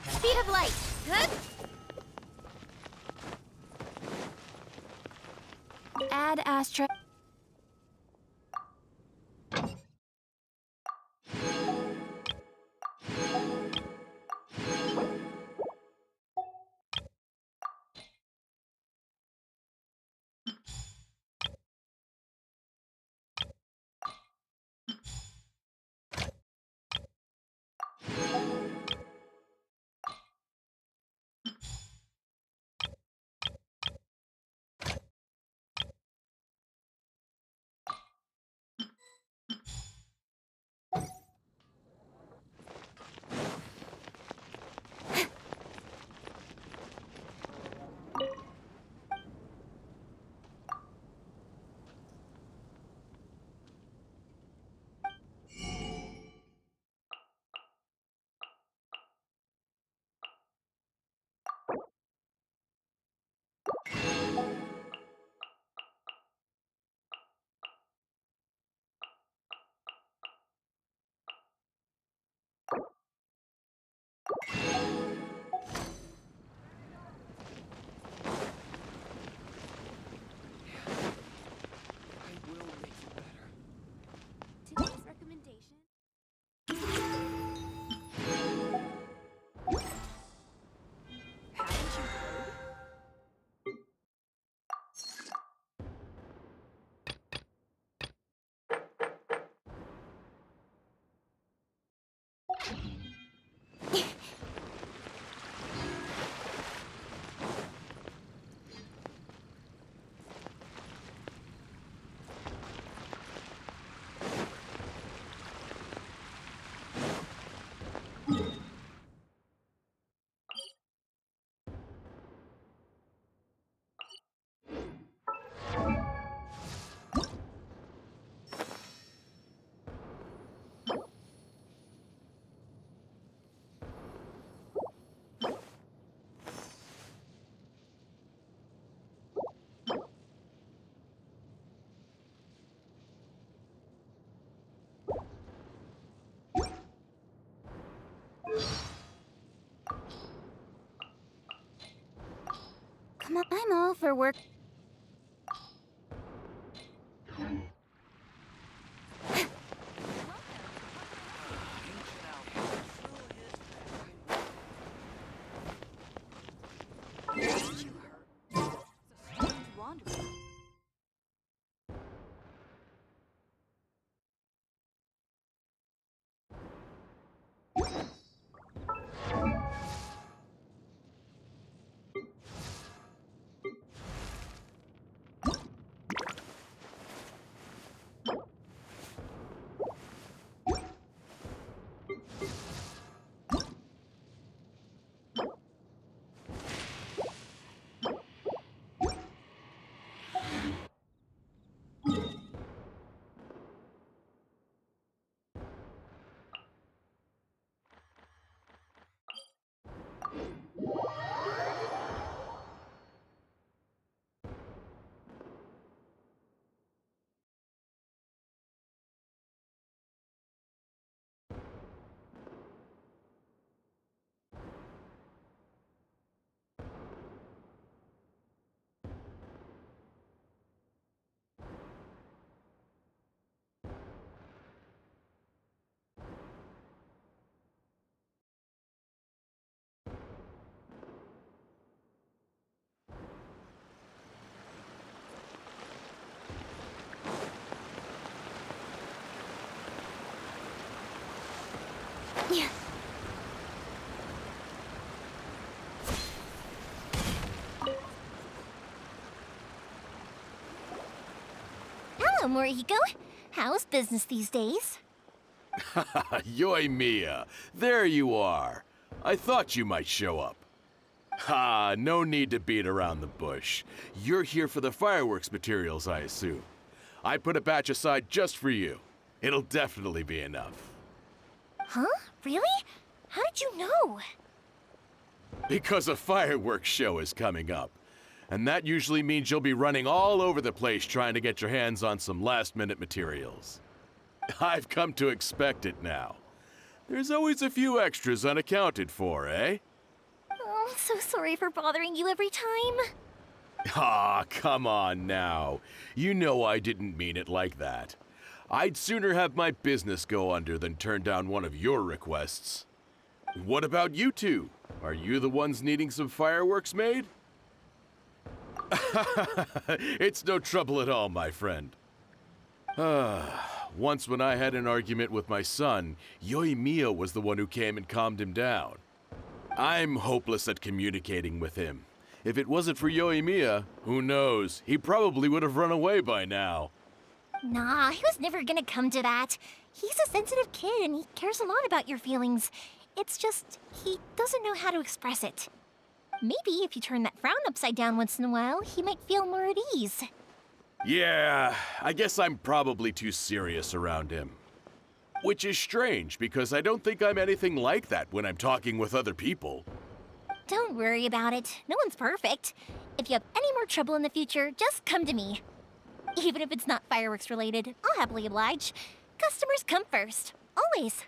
Speed of light. Good. Add Astra. Today's recommendation. Haven't you heard? Come on, I'm all for work. Hello, Morihiko. How's business these days? Yoimiya, there you are. I thought you might show up. Ha, no need to beat around the bush. You're here for the fireworks materials, I assume. I put a batch aside just for you. It'll definitely be enough. Huh? Really? How did you know? Because a fireworks show is coming up. And that usually means you'll be running all over the place trying to get your hands on some last-minute materials. I've come to expect it now. There's always a few extras unaccounted for, eh? Oh, I'm so sorry for bothering you every time. Ah, come on now. You know I didn't mean it like that. I'd sooner have my business go under than turn down one of your requests. What about you two? Are you the ones needing some fireworks made? It's no trouble at all, my friend. Once when I had an argument with my son, Yoimiya was the one who came and calmed him down. I'm hopeless at communicating with him. If it wasn't for Yoimiya, who knows, he probably would have run away by now. Nah, he was never gonna come to that. He's a sensitive kid and he cares a lot about your feelings. It's just, he doesn't know how to express it. Maybe if you turn that frown upside down once in a while, he might feel more at ease. Yeah, I guess I'm probably too serious around him. Which is strange, because I don't think I'm anything like that when I'm talking with other people. Don't worry about it. No one's perfect. If you have any more trouble in the future, just come to me. Even if it's not fireworks related, I'll happily oblige. Customers come first. Always.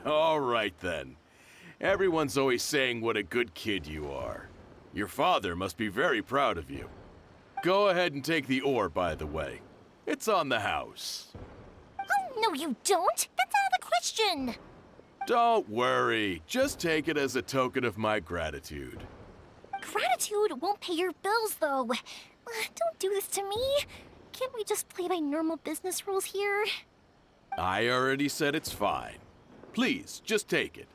All right then. Everyone's always saying what a good kid you are. Your father must be very proud of you. Go ahead and take the ore, by the way. It's on the house. Oh, no you don't! That's out of the question! Don't worry. Just take it as a token of my gratitude. Gratitude won't pay your bills, though. Don't do this to me. Can't we just play by normal business rules here? I already said it's fine. Please, just take it.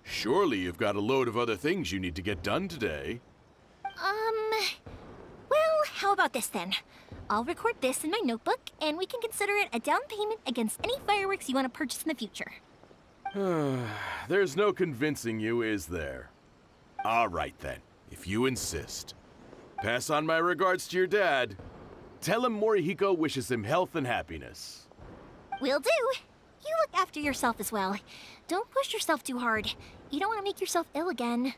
Surely you've got a load of other things you need to get done today. Well, how about this then? I'll record this in my notebook, and we can consider it a down payment against any fireworks you want to purchase in the future. There's no convincing you, is there? All right then, if you insist. Pass on my regards to your dad. Tell him Morihiko wishes him health and happiness. Will do. You look after yourself as well. Don't push yourself too hard. You don't want to make yourself ill again.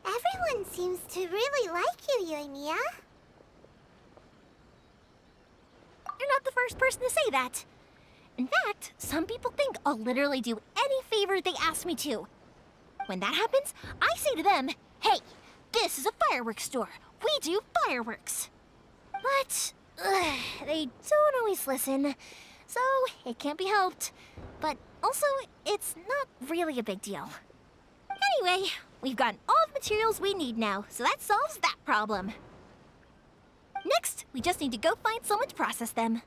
Everyone seems to really like you, Yoimiya. You're not the first person to say that. In fact, some people think I'll literally do any favor they ask me to. When that happens, I say to them, hey, this is a fireworks store. We do fireworks. But they don't always listen, so it can't be helped. But also, it's not really a big deal. Anyway, we've gotten all the materials we need now, so that solves that problem. Next, we just need to go find someone to process them.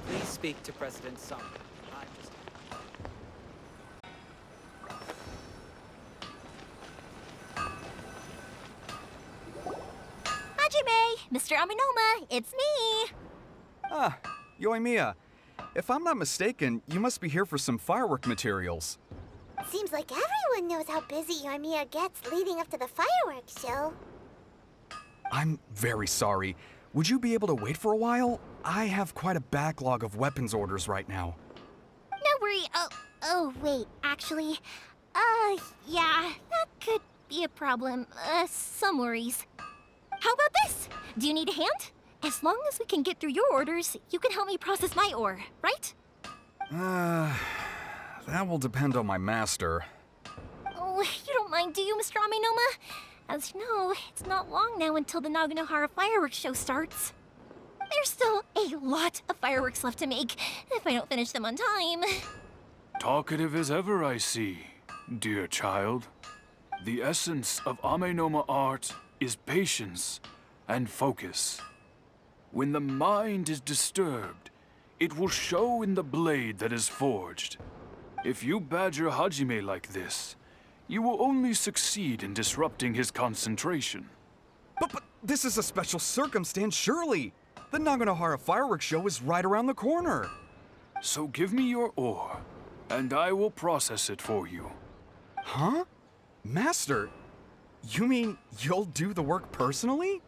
Please speak to President Sung. Hajime, Mr. Aminoma, it's me! Ah, Yoimiya. If I'm not mistaken, you must be here for some firework materials. Seems like everyone knows how busy Yoimiya gets leading up to the fireworks show. I'm very sorry. Would you be able to wait for a while? I have quite a backlog of weapons orders right now. No worry. Oh, wait, actually, yeah, that could be a problem. Some worries. How about this? Do you need a hand? As long as we can get through your orders, you can help me process my ore, right? That will depend on my master. Oh, you don't mind, do you, Mr. Aminoma? As you know, it's not long now until the Naganohara fireworks show starts. There's still a lot of fireworks left to make, if I don't finish them on time. Talkative as ever, I see, dear child. The essence of Amenoma art is patience and focus. When the mind is disturbed, it will show in the blade that is forged. If you badger Hajime like this, you will only succeed in disrupting his concentration. But this is a special circumstance, surely. The Naganohara fireworks show is right around the corner. So give me your ore, and I will process it for you. Huh? Master, you mean you'll do the work personally?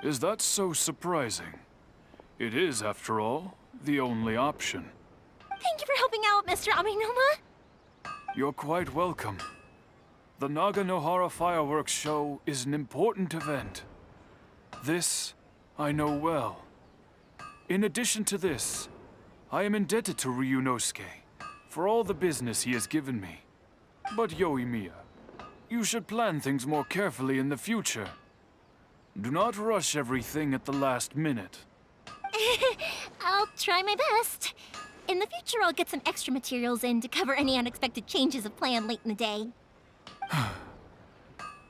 Is that so surprising? It is, after all, the only option. Thank you for helping out, Mr. Aminoma. You're quite welcome. The Naganohara fireworks show is an important event. This I know well. In addition to this, I am indebted to Ryunosuke for all the business he has given me. But Yoimiya, you should plan things more carefully in the future. Do not rush everything at the last minute. I'll try my best. In the future, I'll get some extra materials in to cover any unexpected changes of plan late in the day.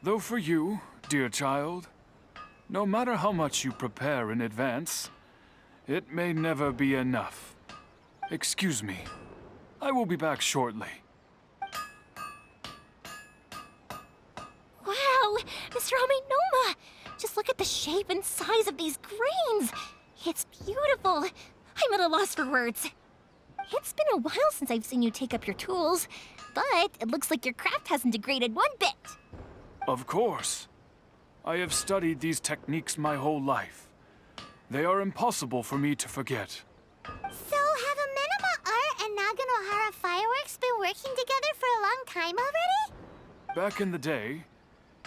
Though for you, dear child, no matter how much you prepare in advance, it may never be enough. Excuse me. I will be back shortly. Wow, Mr. Aminoma! Just look at the shape and size of these grains! It's beautiful! I'm at a loss for words. It's been a while since I've seen you take up your tools, but it looks like your craft hasn't degraded one bit. Of course. I have studied these techniques my whole life. They are impossible for me to forget. So have Amenema Art and Naganohara Fireworks been working together for a long time already? Back in the day,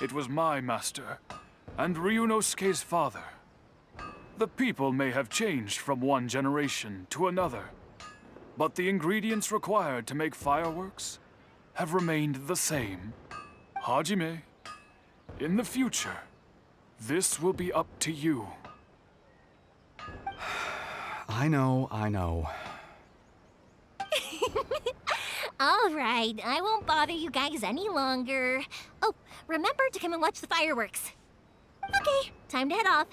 it was my master, and Ryunosuke's father. The people may have changed from one generation to another, but the ingredients required to make fireworks have remained the same. Hajime, in the future, this will be up to you. I know. All right, I won't bother you guys any longer. Oh, remember to come and watch the fireworks. Okay, time to head off.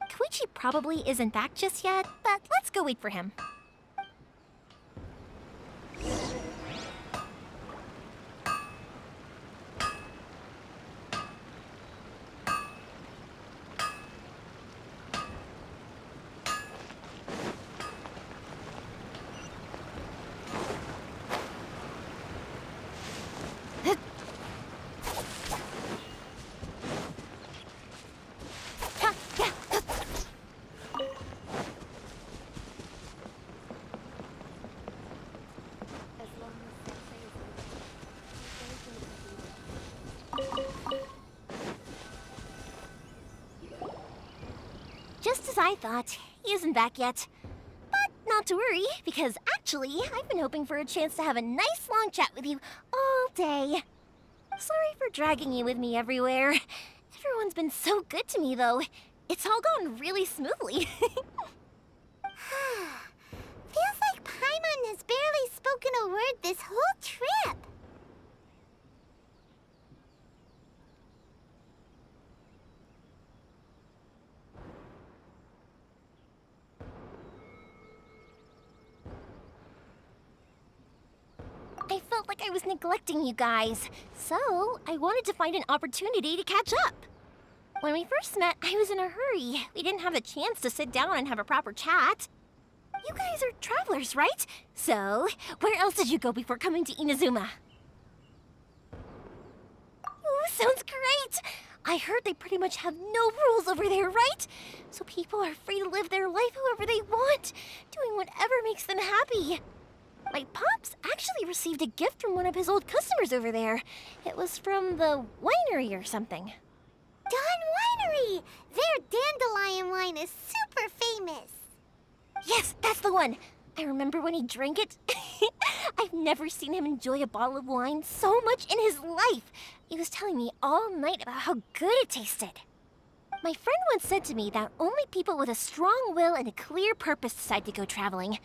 Koichi probably isn't back just yet, but let's go wait for him. Just as I thought, he isn't back yet. But not to worry, because actually, I've been hoping for a chance to have a nice long chat with you all day. Sorry for dragging you with me everywhere. Everyone's been so good to me, though. It's all gone really smoothly. Feels like Paimon has barely spoken a word this whole trip. I felt like I was neglecting you guys, so I wanted to find an opportunity to catch up. When we first met, I was in a hurry. We didn't have the chance to sit down and have a proper chat. You guys are travelers, right? So, where else did you go before coming to Inazuma? Ooh, sounds great! I heard they pretty much have no rules over there, right? So people are free to live their life however they want, doing whatever makes them happy. My pops actually received a gift from one of his old customers over there. It was from the winery or something. Dawn Winery! Their dandelion wine is super famous. Yes, that's the one. I remember when he drank it. I've never seen him enjoy a bottle of wine so much in his life. He was telling me all night about how good it tasted. My friend once said to me that only people with a strong will and a clear purpose decide to go traveling.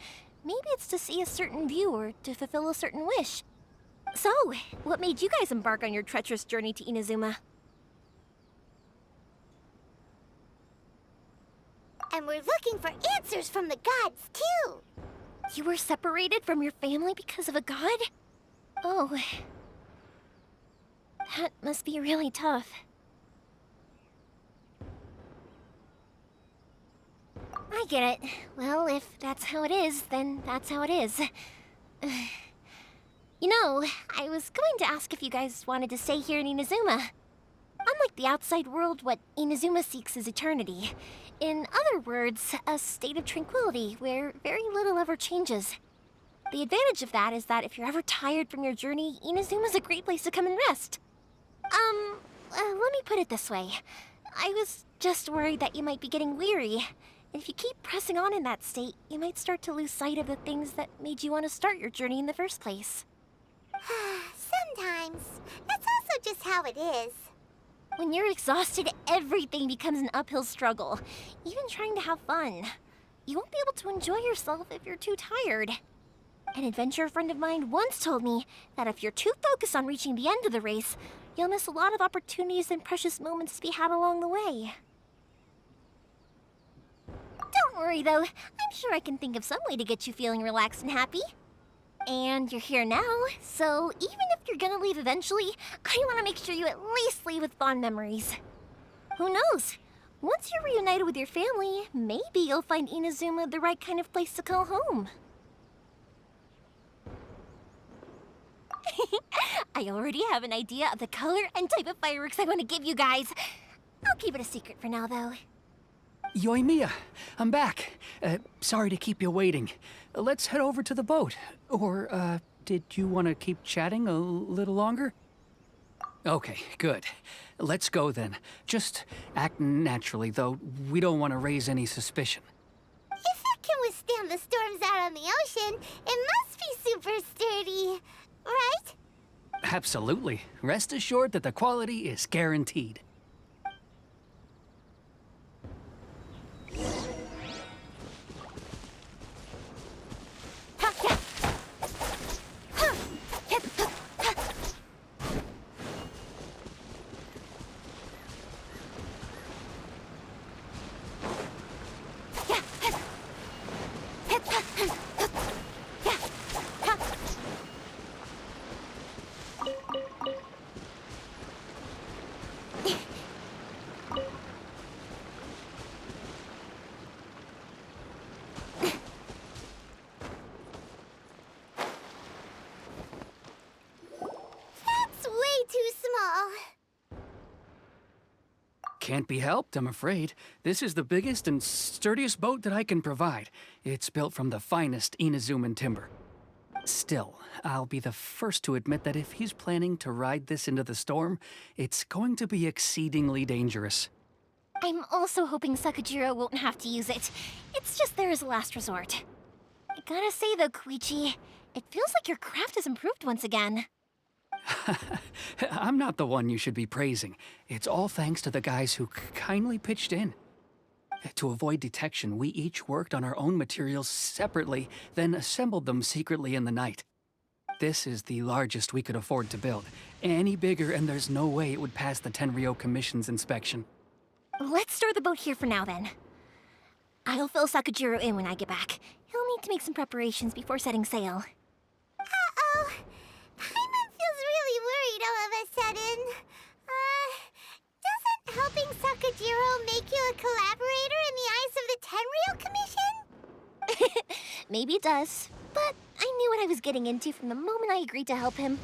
Maybe it's to see a certain view or to fulfill a certain wish. So, what made you guys embark on your treacherous journey to Inazuma? And we're looking for answers from the gods, too. You were separated from your family because of a god? Oh. That must be really tough. I get it. Well, if that's how it is, then that's how it is. You know, I was going to ask if you guys wanted to stay here in Inazuma. Unlike the outside world, what Inazuma seeks is eternity. In other words, a state of tranquility where very little ever changes. The advantage of that is that if you're ever tired from your journey, Inazuma's a great place to come and rest. Let me put it this way. I was just worried that you might be getting weary. And if you keep pressing on in that state, you might start to lose sight of the things that made you want to start your journey in the first place. Sometimes. That's also just how it is. When you're exhausted, everything becomes an uphill struggle. Even trying to have fun. You won't be able to enjoy yourself if you're too tired. An adventurer friend of mine once told me that if you're too focused on reaching the end of the race, you'll miss a lot of opportunities and precious moments to be had along the way. Don't worry, though. I'm sure I can think of some way to get you feeling relaxed and happy. And you're here now, so even if you're gonna leave eventually, I want to make sure you at least leave with fond memories. Who knows? Once you're reunited with your family, maybe you'll find Inazuma the right kind of place to call home. I already have an idea of the color and type of fireworks I want to give you guys. I'll keep it a secret for now, though. Yoimiya, I'm back. Sorry to keep you waiting. Let's head over to the boat. Or, did you want to keep chatting a little longer? Okay, good. Let's go then. Just act naturally, though we don't want to raise any suspicion. If it can withstand the storms out on the ocean, it must be super sturdy, right? Absolutely. Rest assured that the quality is guaranteed. Can't be helped, I'm afraid. This is the biggest and sturdiest boat that I can provide. It's built from the finest Inazuman timber. Still, I'll be the first to admit that if he's planning to ride this into the storm, it's going to be exceedingly dangerous. I'm also hoping Sakajiro won't have to use it. It's just there as a last resort. I gotta say though, Koichi, it feels like your craft has improved once again. I'm not the one you should be praising. It's all thanks to the guys who kindly pitched in. To avoid detection, we each worked on our own materials separately, then assembled them secretly in the night. This is the largest we could afford to build. Any bigger and there's no way it would pass the Tenryou Commission's inspection. Let's store the boat here for now then. I'll fill Sakajiro in when I get back. He'll need to make some preparations before setting sail. Uh-oh. Paimon feels really worried all of a sudden. Doesn't helping Sakajiro make you a collaborator in the eyes of the Tenryou Commission? Maybe it does, but I knew what I was getting into from the moment I agreed to help him.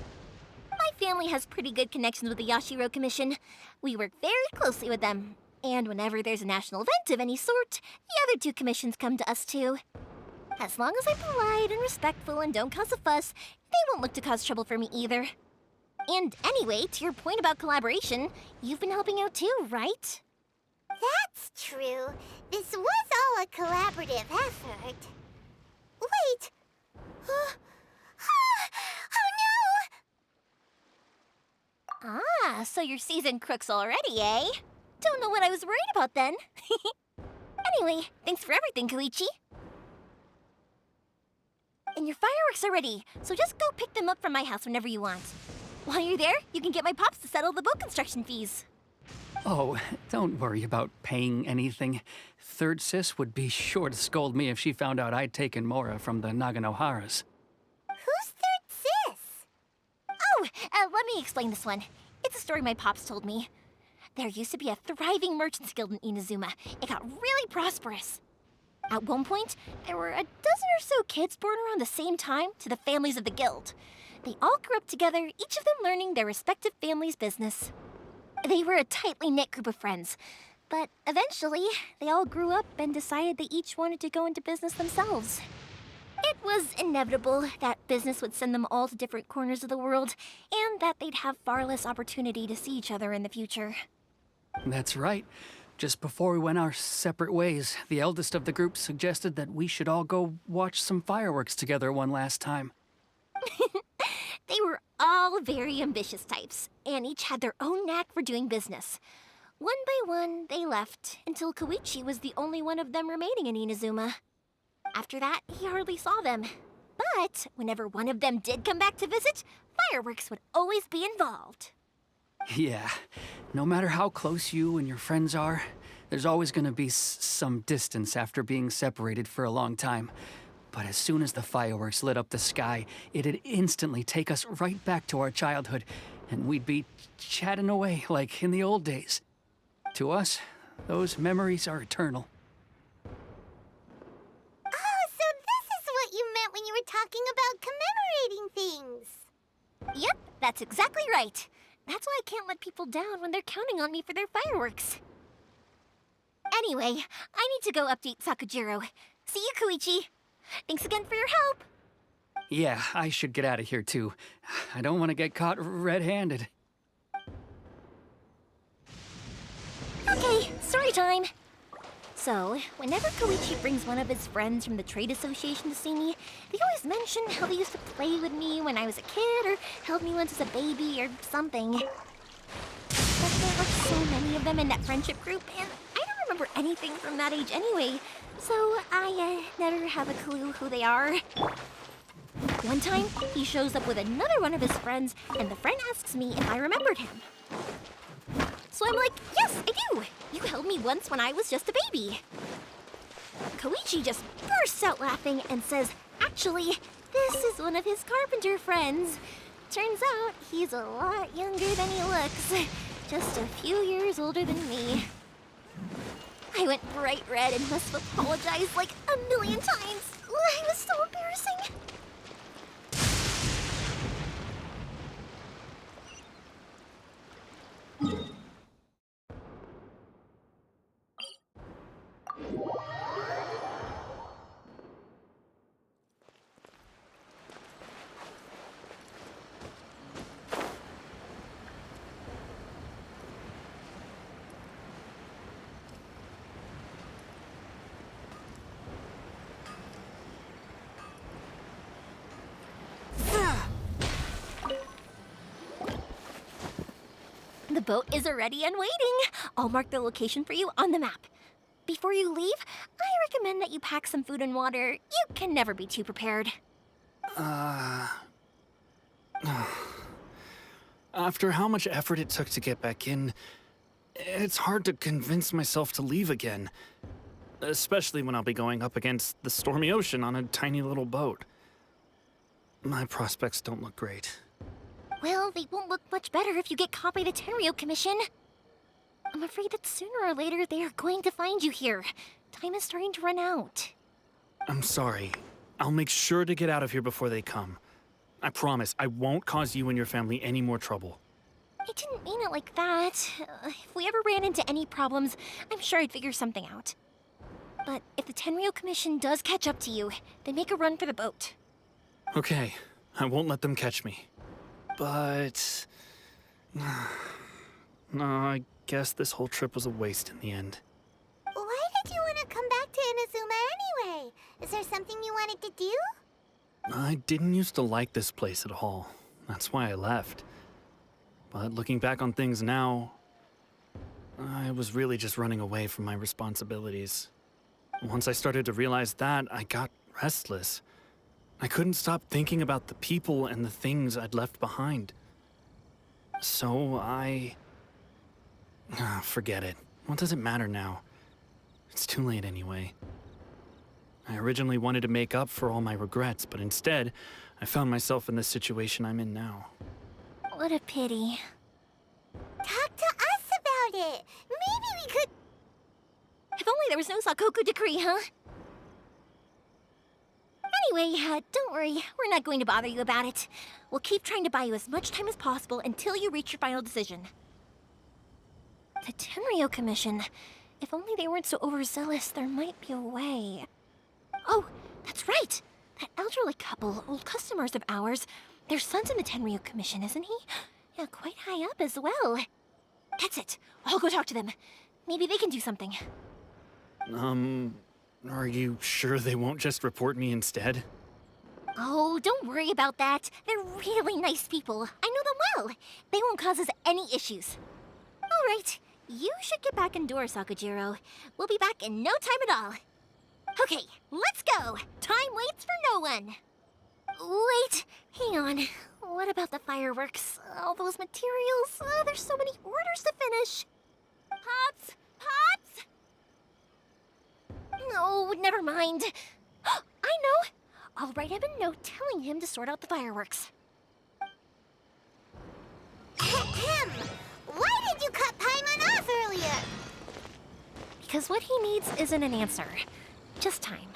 My family has pretty good connections with the Yashiro Commission. We work very closely with them. And whenever there's a national event of any sort, the other two commissions come to us too. As long as I'm polite and respectful and don't cause a fuss, they won't look to cause trouble for me either. And anyway, to your point about collaboration, you've been helping out too, right? That's true. This was all a collaborative effort. Wait! Oh no! Ah, so you're seasoned crooks already, eh? Don't know what I was worried about then. Anyway, thanks for everything, Koichi. And your fireworks are ready, so just go pick them up from my house whenever you want. While you're there, you can get my pops to settle the boat construction fees. Oh, don't worry about paying anything. Third Sis would be sure to scold me if she found out I'd taken Mora from the Naganoharas. Who's Third Sis? Oh, let me explain this one. It's a story my pops told me. There used to be a thriving merchants guild in Inazuma. It got really prosperous. At one point, there were a dozen or so kids born around the same time to the families of the guild. They all grew up together, each of them learning their respective family's business. They were a tightly knit group of friends, but eventually, they all grew up and decided they each wanted to go into business themselves. It was inevitable that business would send them all to different corners of the world, and that they'd have far less opportunity to see each other in the future. That's right. Just before we went our separate ways, the eldest of the group suggested that we should all go watch some fireworks together one last time. They were all very ambitious types, and each had their own knack for doing business. One by one, they left, until Koichi was the only one of them remaining in Inazuma. After that, he hardly saw them. But whenever one of them did come back to visit, fireworks would always be involved. Yeah, no matter how close you and your friends are, there's always gonna be some distance after being separated for a long time. But as soon as the fireworks lit up the sky, it'd instantly take us right back to our childhood, and we'd be chatting away like in the old days. To us, those memories are eternal. Oh, so this is what you meant when you were talking about commemorating things. Yep, that's exactly right. That's why I can't let people down when they're counting on me for their fireworks. Anyway, I need to go update Sakujiro. See you, Koichi. Thanks again for your help. Yeah, I should get out of here too. I don't want to get caught red-handed. Okay, story time. So, whenever Koichi brings one of his friends from the trade association to see me, they always mention how they used to play with me when I was a kid, or held me once as a baby, or something. But there are so many of them in that friendship group, and I don't remember anything from that age anyway, so I never have a clue who they are. One time, he shows up with another one of his friends, and the friend asks me if I remembered him. So I'm like, yes, I do! You held me once when I was just a baby. Koichi just bursts out laughing and says, actually, this is one of his carpenter friends. Turns out he's a lot younger than he looks. Just a few years older than me. I went bright red and must have apologized like a million times. It was so embarrassing. The boat is ready and waiting. I'll mark the location for you on the map. Before you leave, I recommend that you pack some food and water. You can never be too prepared. After how much effort it took to get back in, it's hard to convince myself to leave again. Especially when I'll be going up against the stormy ocean on a tiny little boat. My prospects don't look great. Well, they won't look much better if you get caught by the Tenryou Commission. I'm afraid that sooner or later they are going to find you here. Time is starting to run out. I'm sorry. I'll make sure to get out of here before they come. I promise I won't cause you and your family any more trouble. I didn't mean it like that. If we ever ran into any problems, I'm sure I'd figure something out. But if the Tenryou Commission does catch up to you, then make a run for the boat. Okay, I won't let them catch me. But... no, I guess this whole trip was a waste in the end. Why did you want to come back to Inazuma anyway? Is there something you wanted to do? I didn't used to like this place at all. That's why I left. But looking back on things now, I was really just running away from my responsibilities. Once I started to realize that, I got restless. I couldn't stop thinking about the people and the things I'd left behind. So Forget it. What does it matter now? It's too late anyway. I originally wanted to make up for all my regrets, but instead, I found myself in the situation I'm in now. What a pity. Talk to us about it. Maybe we could... If only there was no Sakoku decree, huh? Anyway, don't worry. We're not going to bother you about it. We'll keep trying to buy you as much time as possible until you reach your final decision. The Tenryo Commission. If only they weren't so overzealous, there might be a way. Oh, that's right! That elderly couple, old customers of ours, their son's in the Tenryo Commission, isn't he? Yeah, quite high up as well. That's it. I'll go talk to them. Maybe they can do something. Are you sure they won't just report me instead? Oh, don't worry about that. They're really nice people. I know them well. They won't cause us any issues. All right. You should get back indoors, Sakujiro. We'll be back in no time at all. Okay, let's go. Time waits for no one. Wait, hang on. What about the fireworks? All those materials? There's so many orders to finish. Pops! Pops! No, never mind. I know. I'll write him a note telling him to sort out the fireworks. Ahem. Why did you cut Paimon off earlier? Because what he needs isn't an answer, just time.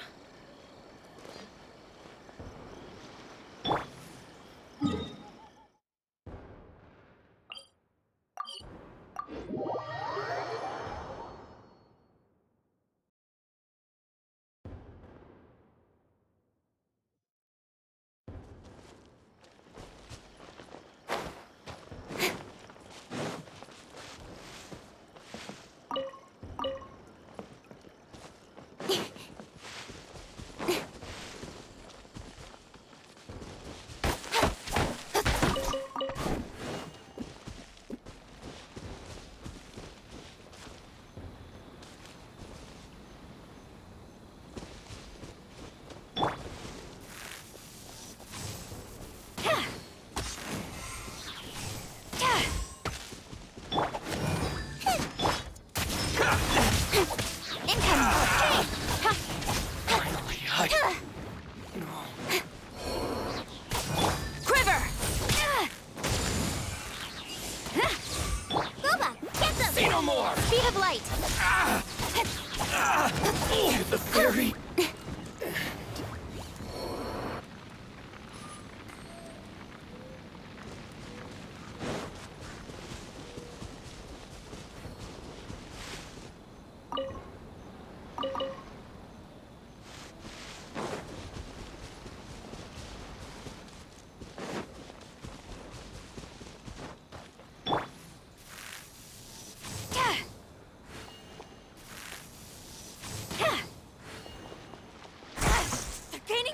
The fairy!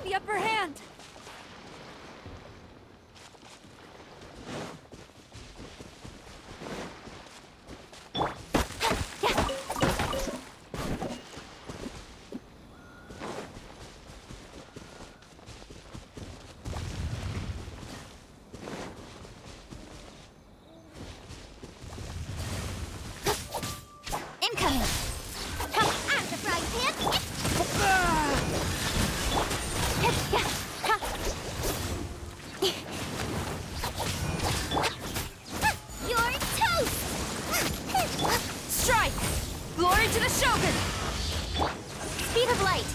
The upper hand. Incoming. Come on, surprise him. You're toast! Strike! Glory to the Shogun! Speed of light!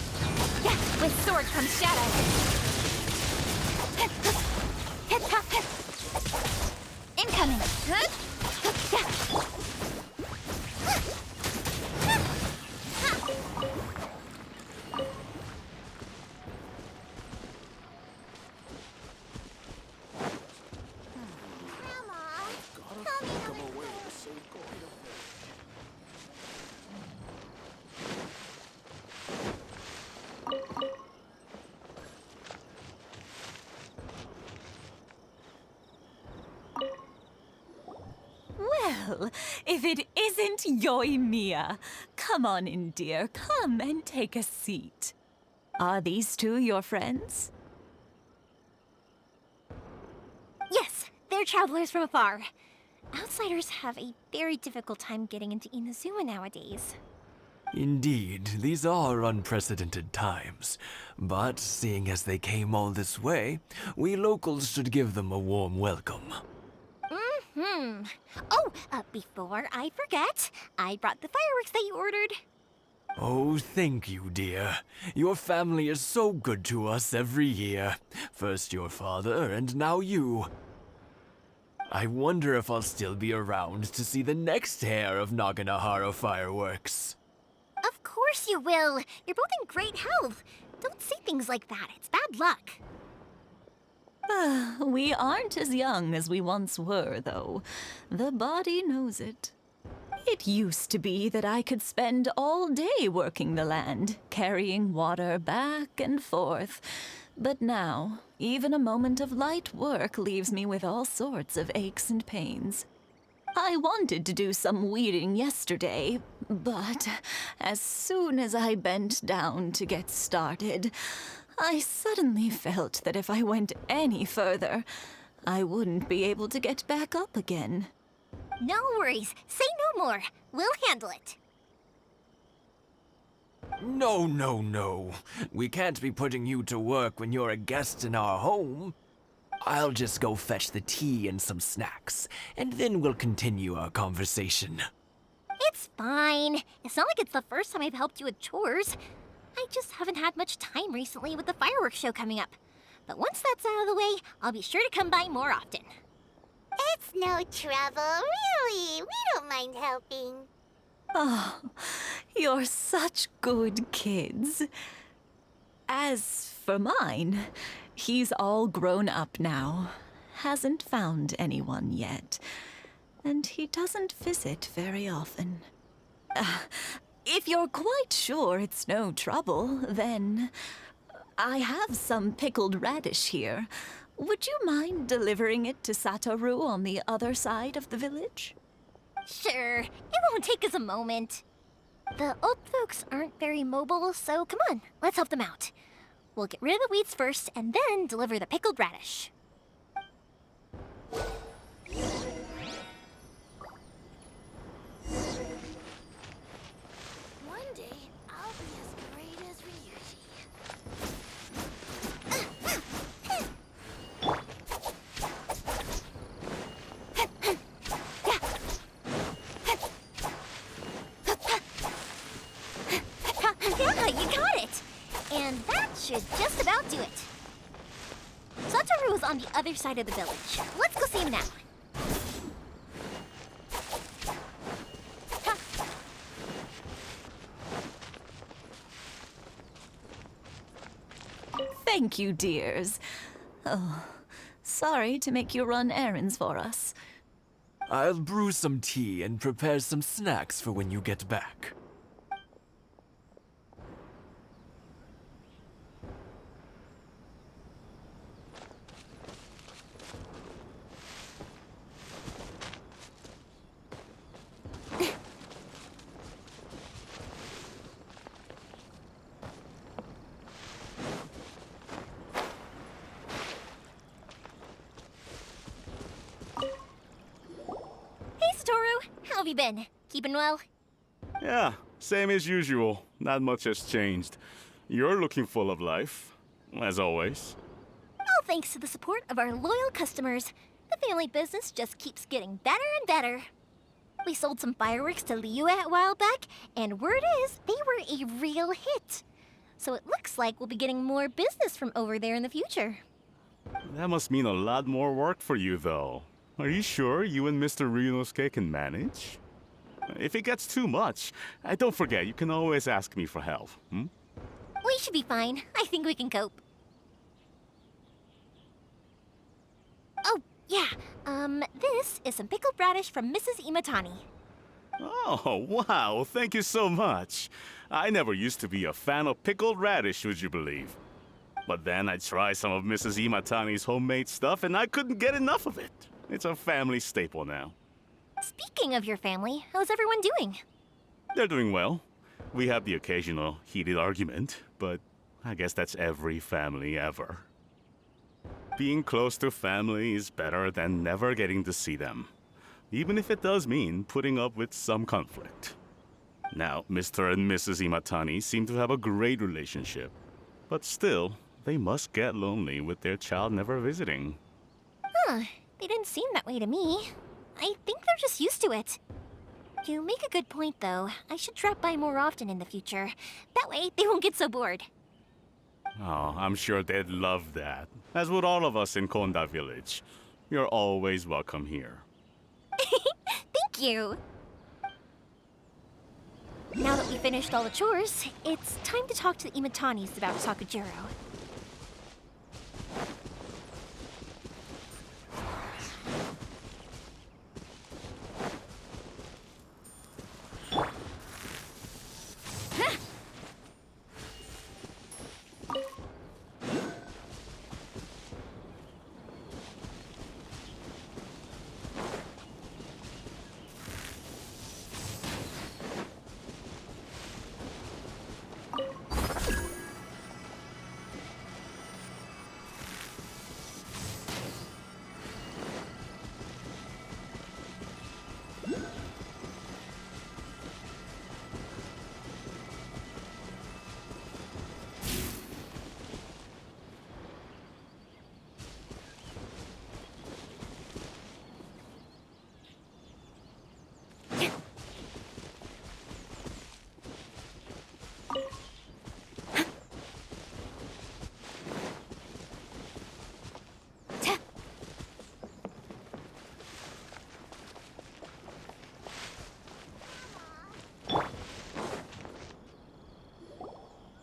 With sword comes shadow! Incoming! Well, if it isn't Yoimiya. Come on in, dear. Come and take a seat. Are these two your friends? Yes, they're travelers from afar. Outsiders have a very difficult time getting into Inazuma nowadays. Indeed, these are unprecedented times. But seeing as they came all this way, we locals should give them a warm welcome. Oh, before I forget, I brought the fireworks that you ordered. Oh, thank you, dear. Your family is so good to us every year. First your father, and now you. I wonder if I'll still be around to see the next hair of Naganohara fireworks. Of course you will. You're both in great health. Don't say things like that. It's bad luck. We aren't as young as we once were, though. The body knows it. It used to be that I could spend all day working the land, carrying water back and forth. But now, even a moment of light work leaves me with all sorts of aches and pains. I wanted to do some weeding yesterday, but as soon as I bent down to get started, I suddenly felt that if I went any further, I wouldn't be able to get back up again. No worries. Say no more. We'll handle it. No, no, no. We can't be putting you to work when you're a guest in our home. I'll just go fetch the tea and some snacks, and then we'll continue our conversation. It's fine. It's not like it's the first time I've helped you with chores. I just haven't had much time recently with the fireworks show coming up. But once that's out of the way, I'll be sure to come by more often. It's no trouble, really. We don't mind helping. Oh, you're such good kids. As for mine, he's all grown up now. Hasn't found anyone yet. And he doesn't visit very often. If you're quite sure it's no trouble, then I have some pickled radish here. Would you mind delivering it to Satoru on the other side of the village? Sure. It won't take us a moment. The old folks aren't very mobile, so come on, let's help them out. We'll get rid of the weeds first, and then deliver the pickled radish. One day, I'll be as great as Ryuji. Yeah, you got it! And that should just about do it. Satoru is on the other side of the village. Let's go see him now. Thank you, dears. Oh, sorry to make you run errands for us. I'll brew some tea and prepare some snacks for when you get back. How have you been? Keeping well? Yeah, same as usual. Not much has changed. You're looking full of life, as always. All thanks to the support of our loyal customers. The family business just keeps getting better and better. We sold some fireworks to Liu a while back, and word is they were a real hit. So it looks like we'll be getting more business from over there in the future. That must mean a lot more work for you, though. Are you sure you and Mr. Ryunosuke can manage? If it gets too much, don't forget, you can always ask me for help, hmm? We should be fine. I think we can cope. Oh, yeah. This is some pickled radish from Mrs. Imatani. Oh, wow, thank you so much. I never used to be a fan of pickled radish, would you believe? But then I tried some of Mrs. Imatani's homemade stuff and I couldn't get enough of it. It's a family staple now. Speaking of your family, how's everyone doing? They're doing well. We have the occasional heated argument, but I guess that's every family ever. Being close to family is better than never getting to see them. even if it does mean putting up with some conflict. Now, Mr. and Mrs. Imatani seem to have a great relationship, but still, they must get lonely with their child never visiting. Huh, they didn't seem that way to me. I think they're just used to it. You make a good point, though. I should drop by more often in the future. That way, they won't get so bored. Oh, I'm sure they'd love that, as would all of us in Konda Village. You're always welcome here. Thank you! Now that we finished all the chores, it's time to talk to the Imatanis about Sakujiro.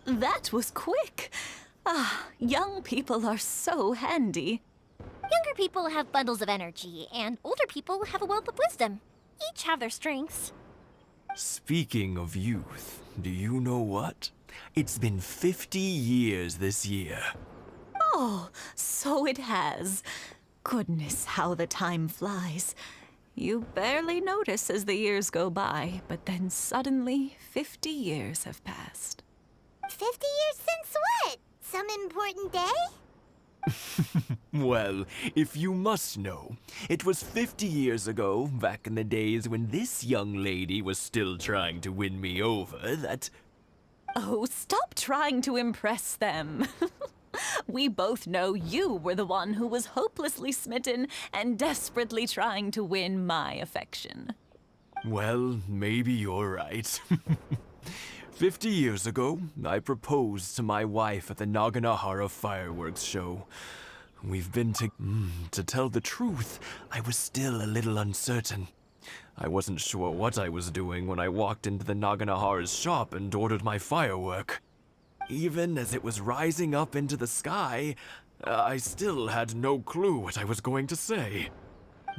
That was quick. Ah, young people are so handy. Younger people have bundles of energy, and older people have a wealth of wisdom. Each have their strengths. Speaking of youth, do you know what? It's been 50 years this year. Oh, so it has. Goodness, how the time flies. You barely notice as the years go by, but then suddenly 50 years have passed. 50 years since what? Some important day? Well, if you must know, it was 50 years ago, back in the days when this young lady was still trying to win me over, that... Oh, stop trying to impress them. We both know you were the one who was hopelessly smitten and desperately trying to win my affection. Well, maybe you're right. 50 years ago, I proposed to my wife at the Naganahara fireworks show. We've been to tell the truth, I was still a little uncertain. I wasn't sure what I was doing when I walked into the Naganahara's shop and ordered my firework. Even as it was rising up into the sky, I still had no clue what I was going to say.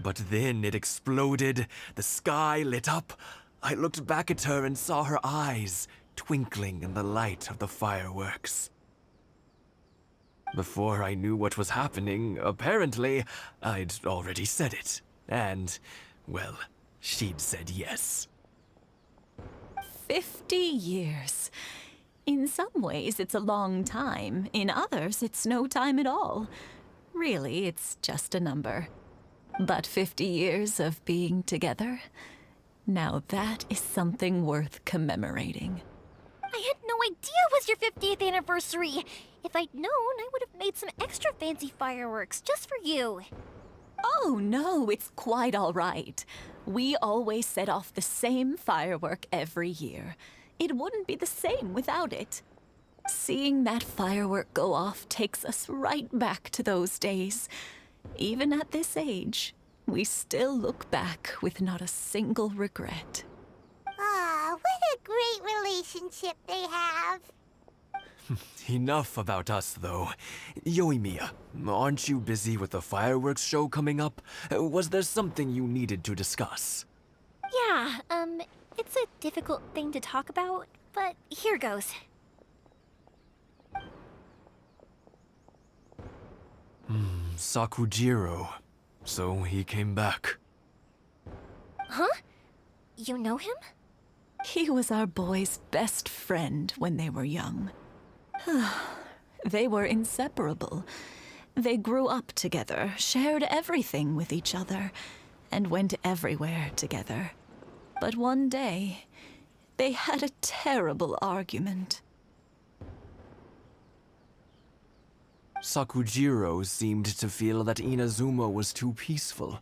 But then it exploded, the sky lit up. I looked back at her and saw her eyes twinkling in the light of the fireworks. Before I knew what was happening, apparently, I'd already said it. And, well, she'd said yes. 50 years. In some ways, it's a long time. In others, it's no time at all. Really, it's just a number. But 50 years of being together, now that is something worth commemorating. I had no idea it was your 50th anniversary. If I'd known, I would have made some extra fancy fireworks just for you. Oh, no, it's quite all right. We always set off the same firework every year. It wouldn't be the same without it. Seeing that firework go off takes us right back to those days. Even at this age, we still look back with not a single regret. Ah, what a great relationship they have. Enough about us, though. Yoimiya, aren't you busy with the fireworks show coming up? Was there something you needed to discuss? Yeah, it's a difficult thing to talk about, but here goes. Sakujiro. So he came back. Huh? You know him? He was our boys' best friend when they were young. They were inseparable. They grew up together, shared everything with each other, and went everywhere together. But one day, they had a terrible argument. Sakujiro seemed to feel that Inazuma was too peaceful,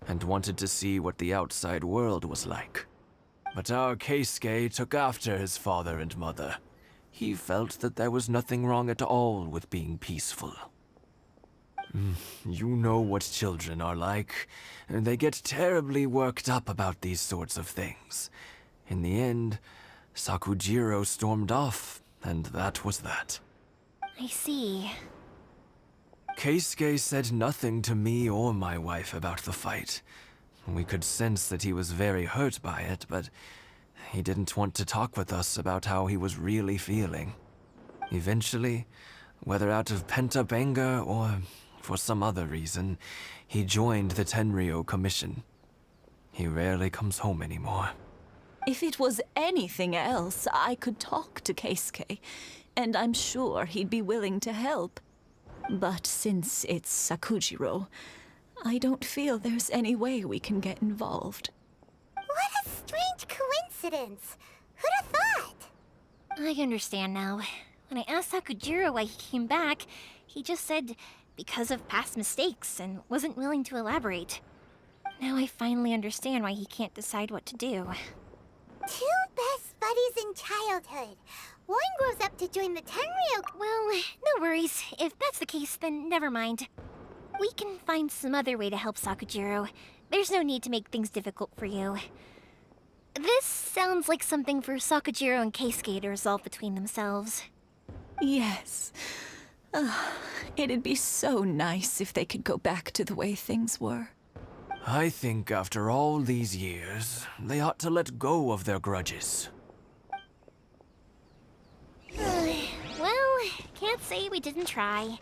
and wanted to see what the outside world was like. But our Keisuke took after his father and mother. He felt that there was nothing wrong at all with being peaceful. You know what children are like. They get terribly worked up about these sorts of things. In the end, Sakujiro stormed off, and that was that. I see. Keisuke said nothing to me or my wife about the fight. We could sense that he was very hurt by it, but he didn't want to talk with us about how he was really feeling. Eventually, whether out of pent-up anger or for some other reason, he joined the Tenryou Commission. He rarely comes home anymore. If it was anything else, I could talk to Keisuke, and I'm sure he'd be willing to help. But since it's Sakujiro, I don't feel there's any way we can get involved. What a strange coincidence. Who'd have thought? I understand now. When I asked Sakujiro why he came back, he just said because of past mistakes and wasn't willing to elaborate. Now I finally understand why he can't decide what to do. Two best buddies in childhood. One grows up to join the Tenryou. Well, no worries. If that's the case, then never mind. We can find some other way to help Sakujiro. There's no need to make things difficult for you. This sounds like something for Sakujiro and Keisuke to resolve between themselves. Yes. It'd be so nice if they could go back to the way things were. I think after all these years, they ought to let go of their grudges. Well, can't say we didn't try.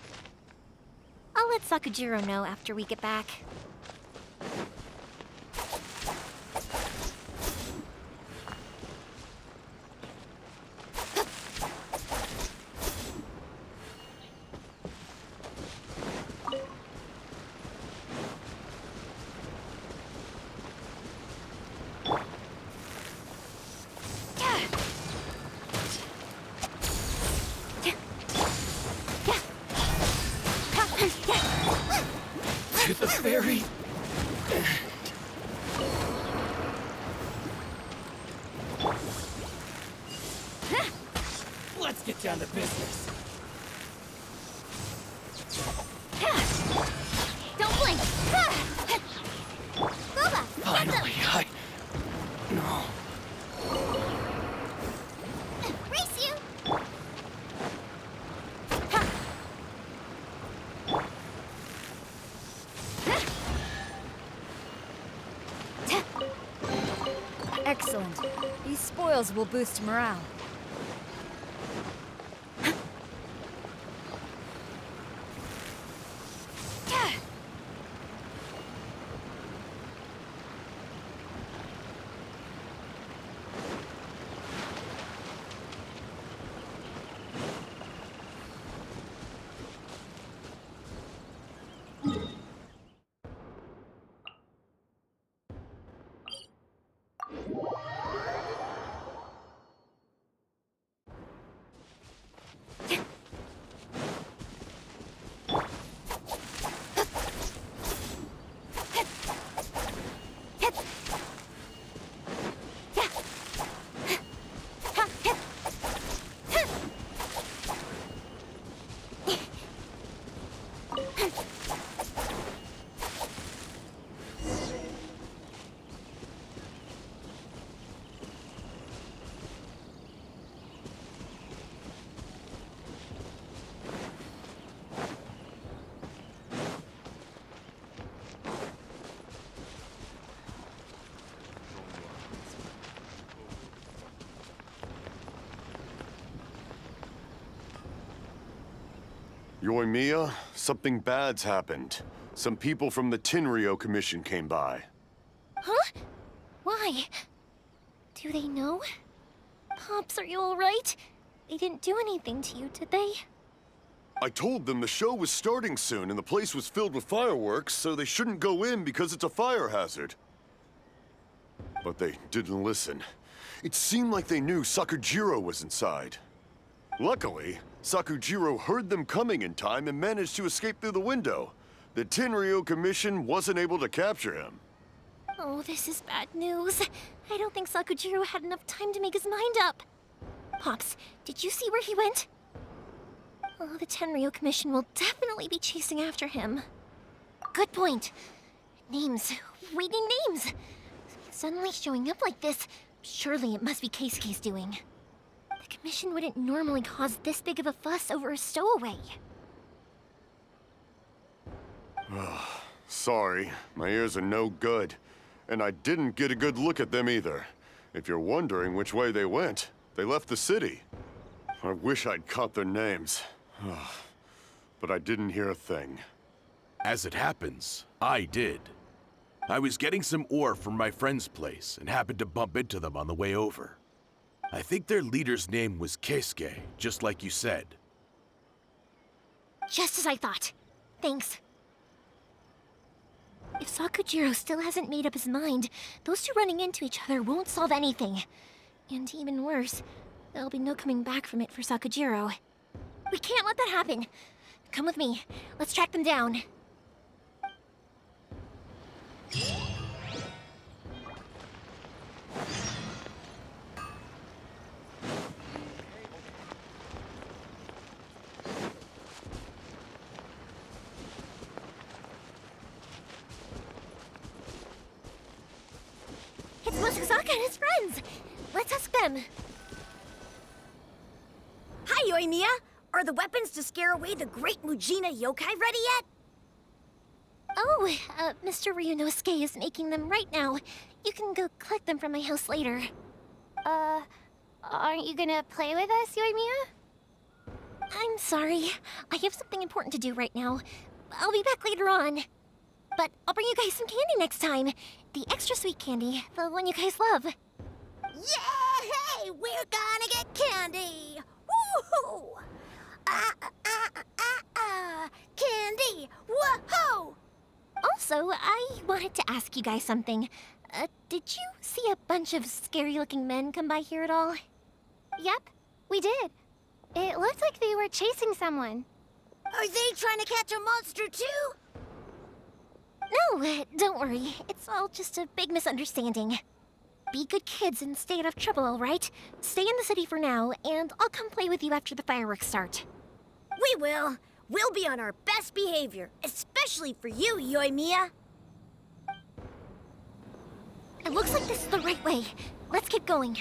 I'll let Sakujiro know after we get back. To the very Let's get down to business. Don't blink! Boba, finally, No. race you! Excellent. These spoils will boost morale. Yoimiya, something bad's happened. Some people from the Tenryou Commission came by. Huh? Why? Do they know? Pops, are you alright? They didn't do anything to you, did they? I told them the show was starting soon and the place was filled with fireworks, so they shouldn't go in because it's a fire hazard. But they didn't listen. It seemed like they knew Sakujiro was inside. Luckily, Sakujiro heard them coming in time and managed to escape through the window. The Tenryou Commission wasn't able to capture him. Oh, this is bad news. I don't think Sakujiro had enough time to make his mind up. Pops, did you see where he went? Oh, the Tenryou Commission will definitely be chasing after him. Good point. Names. We need names. Suddenly showing up like this, surely it must be Keisuke's doing. The Commission wouldn't normally cause this big of a fuss over a stowaway. Sorry, my ears are no good. And I didn't get a good look at them either. If you're wondering which way they went, they left the city. I wish I'd caught their names. But I didn't hear a thing. As it happens, I did. I was getting some ore from my friend's place and happened to bump into them on the way over. I think their leader's name was Keisuke, just like you said. Just as I thought. Thanks. If Sakujiro still hasn't made up his mind, those two running into each other won't solve anything. And even worse, there'll be no coming back from it for Sakujiro. We can't let that happen. Come with me. Let's track them down. It's Mochizaka and his friends. Let's ask them. Hi, Yoimiya! Are the weapons to scare away the great Mujina yokai ready yet? Oh, Mr. Ryunosuke is making them right now. You can go collect them from my house later. Aren't you gonna play with us, Yoimiya? I'm sorry. I have something important to do right now. I'll be back later on. But I'll bring you guys some candy next time. The extra sweet candy, the one you guys love. Yay! We're gonna get candy! Woohoo! Candy! Whoa! Also, I wanted to ask you guys something. Did you see a bunch of scary-looking men come by here at all? Yep, we did. It looked like they were chasing someone. Are they trying to catch a monster too? No, don't worry. It's all just a big misunderstanding. Be good kids and stay out of trouble, all right? Stay in the city for now, and I'll come play with you after the fireworks start. We will. We'll be on our best behavior, especially for you, Yoimiya. It looks like this is the right way. Let's keep going.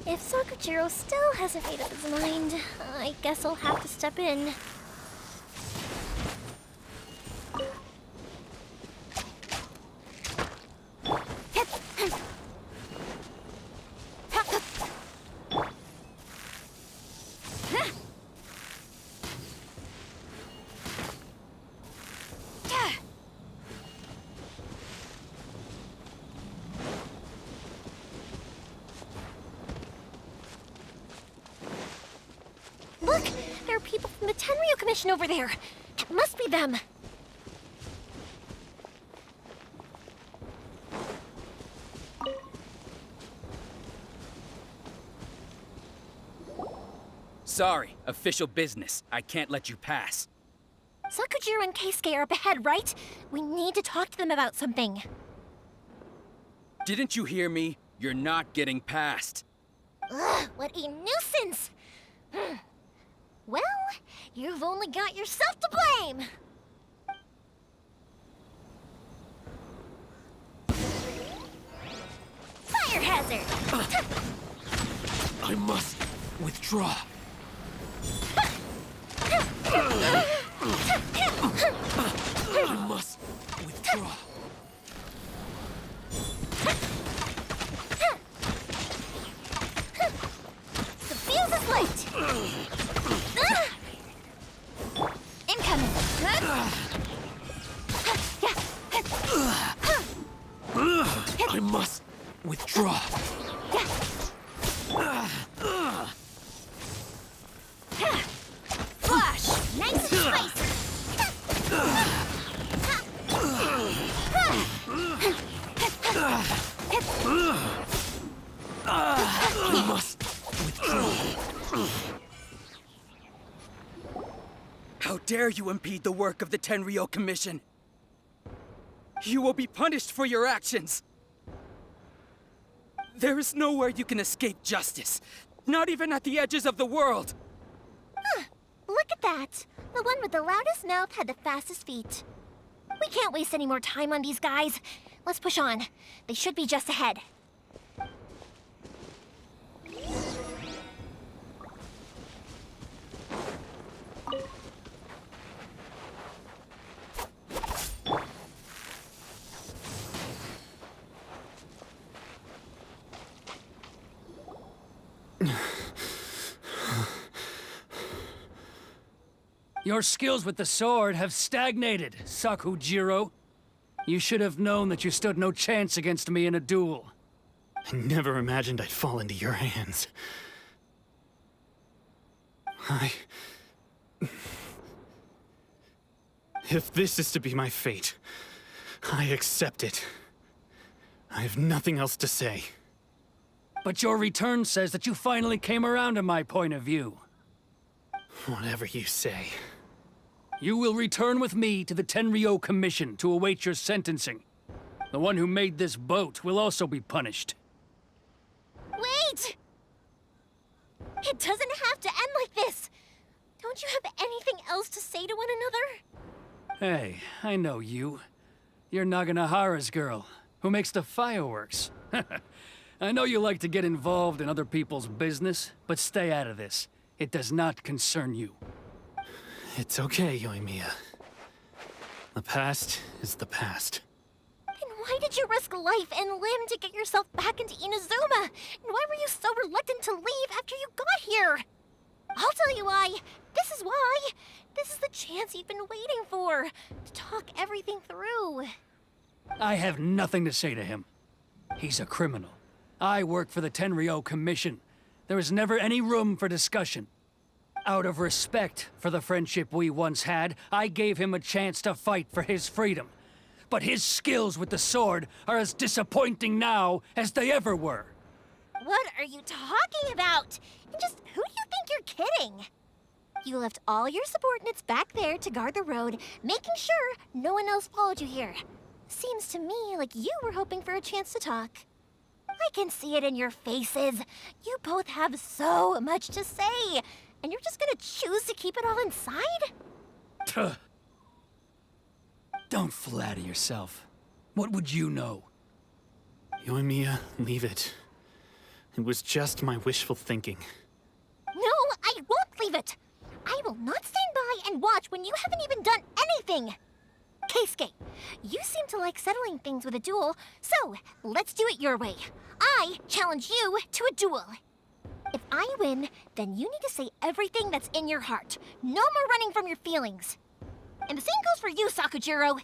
If Sakujiro still hasn't made up his mind, I guess I'll have to step in. Look! There are people from the Tenryou Commission over there! It must be them! Sorry, official business. I can't let you pass. Sakujiro and Keisuke are up ahead, right? We need to talk to them about something. Didn't you hear me? You're not getting past. Ugh, what a nuisance! Well, you've only got yourself to blame! Fire hazard! I must withdraw. I must withdraw. The fuse is lit! Incoming! I must withdraw. Flash! How dare you impede the work of the Tenryou Commission? You will be punished for your actions. There is nowhere you can escape justice. Not even at the edges of the world. Look at that. The one with the loudest mouth had the fastest feet. We can't waste any more time on these guys. Let's push on. They should be just ahead. Your skills with the sword have stagnated, Sakujiro. You should have known that you stood no chance against me in a duel. I never imagined I'd fall into your hands. If this is to be my fate, I accept it. I have nothing else to say. But your return says that you finally came around to my point of view. Whatever you say. You will return with me to the Tenryou Commission to await your sentencing. The one who made this boat will also be punished. Wait! It doesn't have to end like this! Don't you have anything else to say to one another? Hey, I know you. You're Naganohara's girl, who makes the fireworks. I know you like to get involved in other people's business, but stay out of this. It does not concern you. It's okay, Yoimiya. The past is the past. Then why did you risk life and limb to get yourself back into Inazuma? And why were you so reluctant to leave after you got here? I'll tell you why. This is why. This is the chance you've been waiting for, to talk everything through. I have nothing to say to him. He's a criminal. I work for the Tenryou Commission. There is never any room for discussion. Out of respect for the friendship we once had, I gave him a chance to fight for his freedom. But his skills with the sword are as disappointing now as they ever were. What are you talking about? And just who do you think you're kidding? You left all your subordinates back there to guard the road, making sure no one else followed you here. Seems to me like you were hoping for a chance to talk. I can see it in your faces. You both have so much to say, and you're just gonna choose to keep it all inside? Don't flatter yourself. What would you know? Yoimiya, leave it. It was just my wishful thinking. No, I won't leave it. I will not stand by and watch when you haven't even done anything. Keisuke, you seem to like settling things with a duel, so let's do it your way. I challenge you to a duel. If I win, then you need to say everything that's in your heart. No more running from your feelings. And the same goes for you, Sakujiro.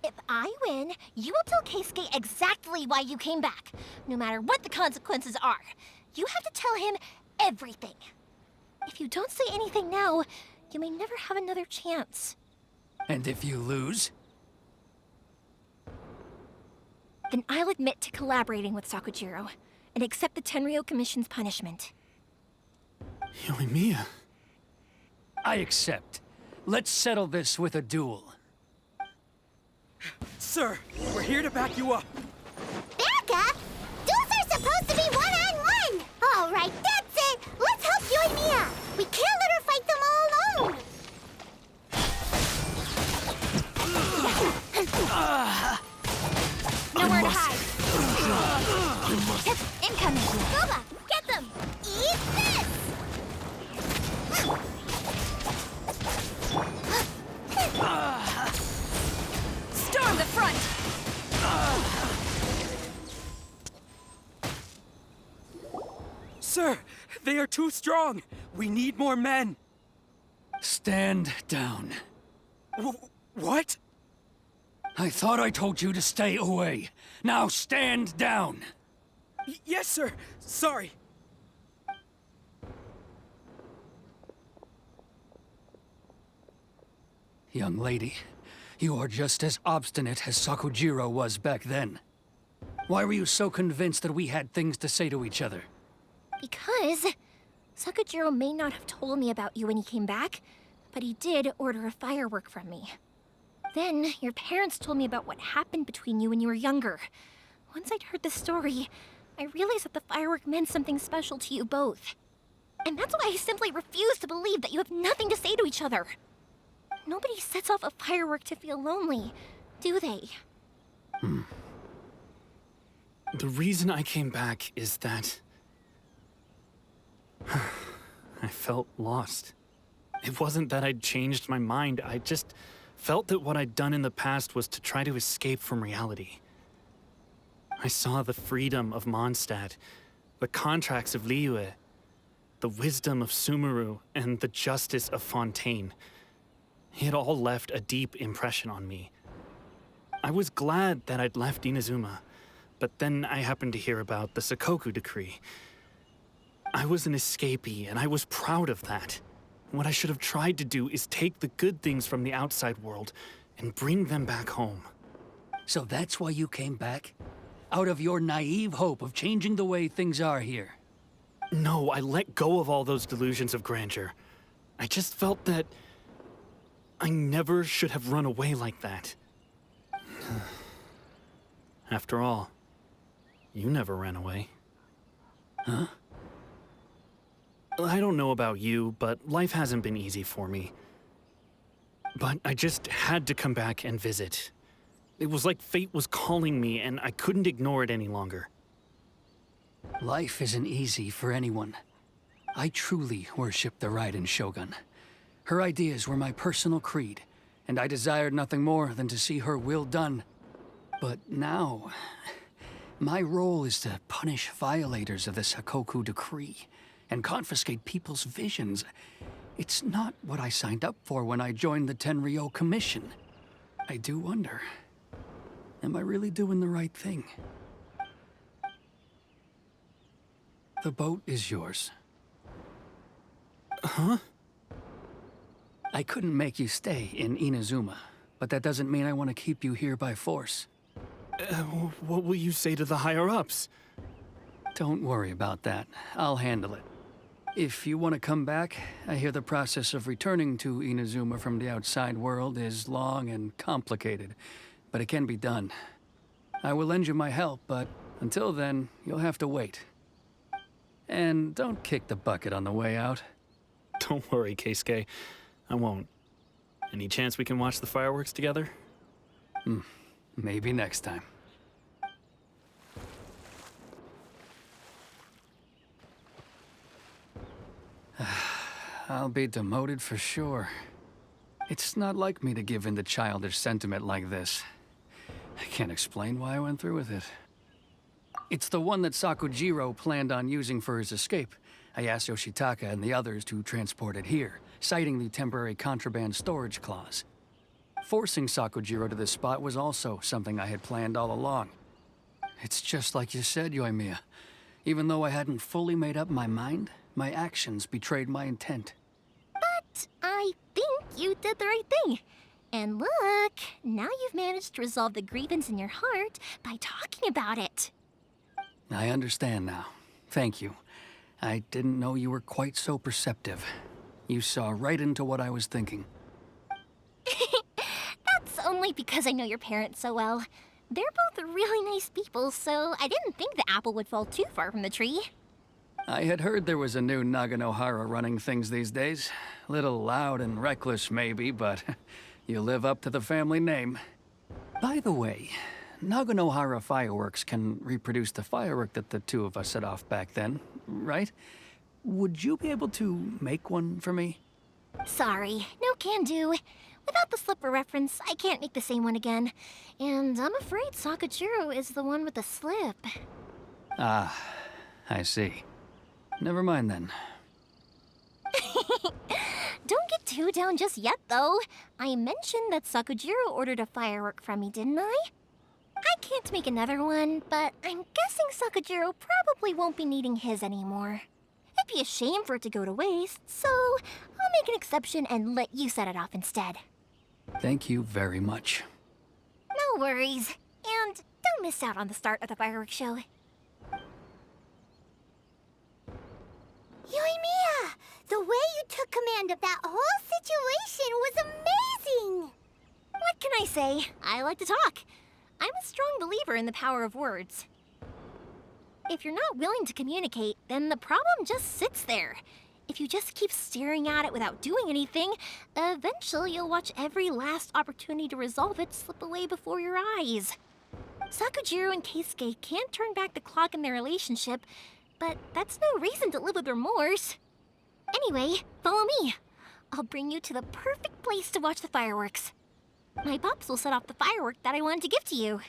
If I win, you will tell Keisuke exactly why you came back, no matter what the consequences are. You have to tell him everything. If you don't say anything now, you may never have another chance. And if you lose? Then I'll admit to collaborating with Sakujiro and accept the Tenryou Commission's punishment. Yoimiya. I accept. Let's settle this with a duel. Sir, we're here to back you up. Back up? Duels are supposed to be one-on-one! All right, that's it! Let's help Yoimiya! We can't let her fight them all alone! Nowhere to hide. Incoming. Goba, get them! Eat this! Storm the front! Sir, they are too strong. We need more men. Stand down. What? I thought I told you to stay away. Now stand down. Yes, sir. Sorry. Young lady, you are just as obstinate as Sakujiro was back then. Why were you so convinced that we had things to say to each other? Because Sakujiro may not have told me about you when he came back, but he did order a firework from me. Then, your parents told me about what happened between you when you were younger. Once I'd heard the story, I realized that the firework meant something special to you both. And that's why I simply refuse to believe that you have nothing to say to each other. Nobody sets off a firework to feel lonely, do they? The reason I came back is that I felt lost. It wasn't that I'd changed my mind, I just felt that what I'd done in the past was to try to escape from reality. I saw the freedom of Mondstadt, the contracts of Liyue, the wisdom of Sumeru, and the justice of Fontaine. It all left a deep impression on me. I was glad that I'd left Inazuma, but then I happened to hear about the Sakoku decree. I was an escapee, and I was proud of that. What I should have tried to do is take the good things from the outside world and bring them back home. So that's why you came back? Out of your naive hope of changing the way things are here? No, I let go of all those delusions of grandeur. I just felt that I never should have run away like that. After all, you never ran away. Huh? I don't know about you, but life hasn't been easy for me. But I just had to come back and visit. It was like fate was calling me, and I couldn't ignore it any longer. Life isn't easy for anyone. I truly worship the Raiden Shogun. Her ideas were my personal creed, and I desired nothing more than to see her will done. But now, my role is to punish violators of the Sakoku decree and confiscate people's visions. It's not what I signed up for when I joined the Tenryou Commission. I do wonder, am I really doing the right thing? The boat is yours. Huh? I couldn't make you stay in Inazuma, but that doesn't mean I want to keep you here by force. What will you say to the higher-ups? Don't worry about that. I'll handle it. If you want to come back, I hear the process of returning to Inazuma from the outside world is long and complicated, but it can be done. I will lend you my help, but until then, you'll have to wait. And don't kick the bucket on the way out. Don't worry, Keisuke. I won't. Any chance we can watch the fireworks together? Maybe next time. I'll be demoted for sure. It's not like me to give in to childish sentiment like this. I can't explain why I went through with it. It's the one that Sakujiro planned on using for his escape. I asked Yoshitaka and the others to transport it here, citing the temporary contraband storage clause. Forcing Sakujiro to this spot was also something I had planned all along. It's just like you said, Yoimiya. Even though I hadn't fully made up my mind, my actions betrayed my intent. But I think you did the right thing. And look, now you've managed to resolve the grievance in your heart by talking about it. I understand now. Thank you. I didn't know you were quite so perceptive. You saw right into what I was thinking. That's only because I know your parents so well. They're both really nice people, so I didn't think the apple would fall too far from the tree. I had heard there was a new Naganohara running things these days. Little loud and reckless, maybe, but you live up to the family name. By the way, Naganohara fireworks can reproduce the firework that the two of us set off back then, right? Would you be able to make one for me? Sorry, no can do. Without the slipper reference, I can't make the same one again. And I'm afraid Sakujiro is the one with the slip. Ah, I see. Never mind then. Don't get too down just yet, though. I mentioned that Sakujiro ordered a firework from me, didn't I? I can't make another one, but I'm guessing Sakujiro probably won't be needing his anymore. It'd be a shame for it to go to waste, so I'll make an exception and let you set it off instead. Thank you very much. No worries. And don't miss out on the start of the fireworks show. Yoimiya! The way you took command of that whole Congratulations was amazing! What can I say? I like to talk. I'm a strong believer in the power of words. If you're not willing to communicate, then the problem just sits there. If you just keep staring at it without doing anything, eventually you'll watch every last opportunity to resolve it slip away before your eyes. Sakujiro and Keisuke can't turn back the clock in their relationship, but that's no reason to live with remorse. Anyway, follow me. I'll bring you to the perfect place to watch the fireworks. My pups will set off the firework that I wanted to give to you.